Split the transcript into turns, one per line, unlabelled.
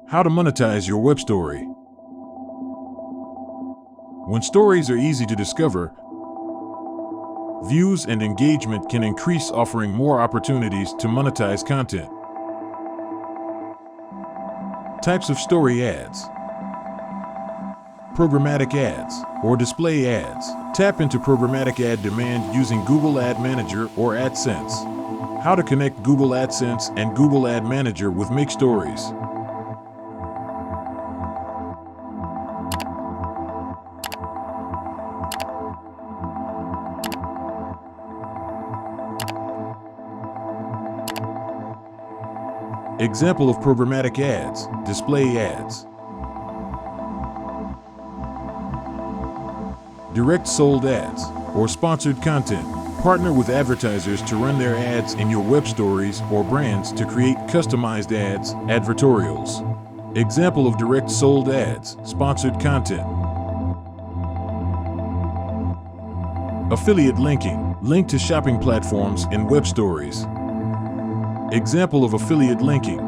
How to monetize your web story. When stories are easy to discover, views and engagement can increase, offering more opportunities to monetize content. Types of story ads. Programmatic ads or display ads. Tap into programmatic ad demand using Google Ad Manager or AdSense. How to connect Google AdSense and Google Ad Manager with MakeStories. Example of programmatic ads, display ads. Direct sold ads or sponsored content. Partner with advertisers to run their ads in your web stories or brands to create customized ads, advertorials. Example of direct sold ads, sponsored content. Affiliate linking. Link to shopping platforms in web stories. Example of affiliate linking.